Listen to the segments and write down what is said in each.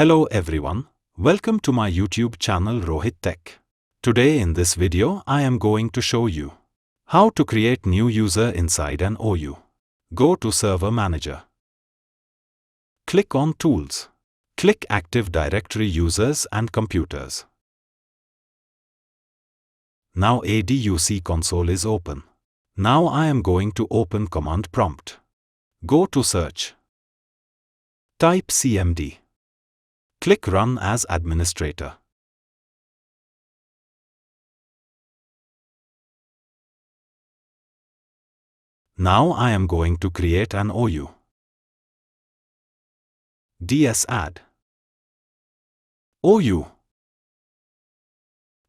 Hello everyone, welcome to my YouTube channel Rohit Tech. Today in this video I am going to show you how to create new user inside an OU. Go to Server Manager. Click on Tools. Click Active Directory Users and Computers. Now ADUC console is open. Now I am going to open command prompt. Go to Search. Type CMD. Click Run as Administrator. Now I am going to create an OU. dsadd. OU.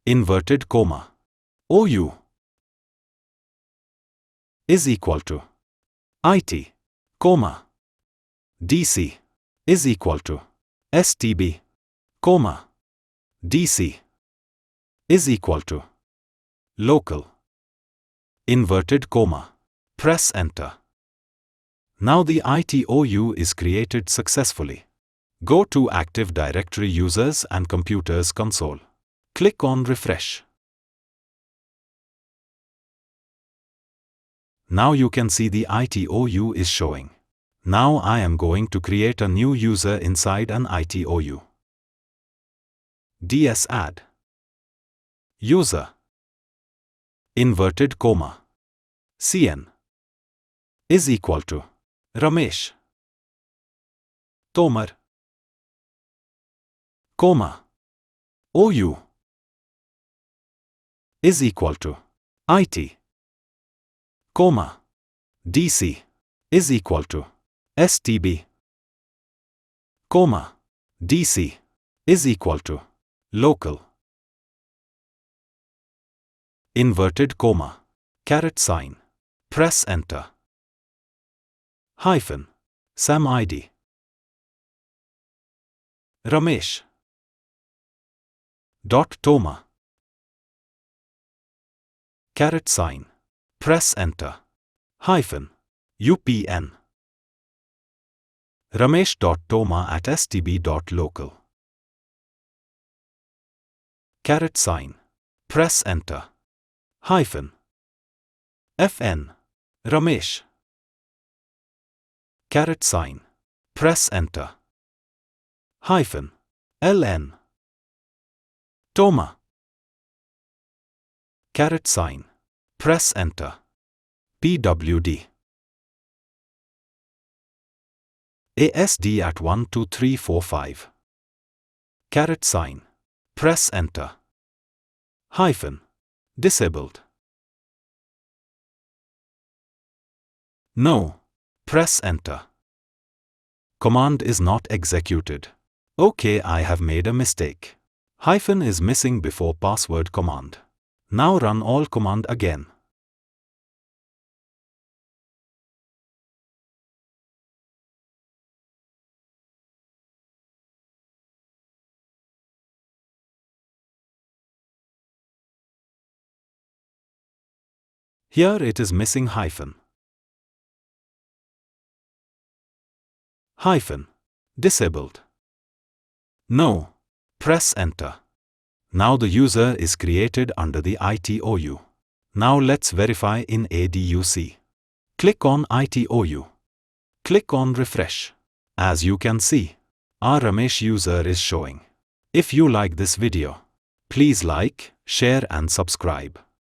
Inverted comma. OU is equal to IT, comma, DC is equal to STB, comma, DC is equal to local. Inverted comma. Press Enter. Now the IT OU is created successfully. Go to Active Directory Users and Computers console. Click on Refresh. Now you can see the IT OU is showing. Now I am going to create a new user inside an IT OU. dsadd. User. Inverted comma. CN is equal to Ramesh, Tomar, comma, OU is equal to IT, comma, DC is equal to STB, comma, DC is equal to local. Inverted comma. Caret sign. Press Enter. Hyphen. Sam ID. Ramesh. Dot Toma. Caret sign. Press Enter. Hyphen. UPN. Ramesh.toma@stb.local. Caret sign. Press Enter. Hyphen. FN. Ramesh. Caret sign. Press Enter. Hyphen. LN. Toma. Caret sign. Press Enter. PWD. ASD@12345. Caret sign. Press Enter. Hyphen. Disabled. No. Press Enter. Command is not executed. Okay, I have made a mistake. Hyphen is missing before password command. Now run all command again. Here it is missing hyphen. Hyphen. Disabled. No. Press Enter. Now the user is created under the IT OU. Now let's verify in ADUC. Click on IT OU. Click on Refresh. As you can see, our Ramesh user is showing. If you like this video, please like, share and subscribe.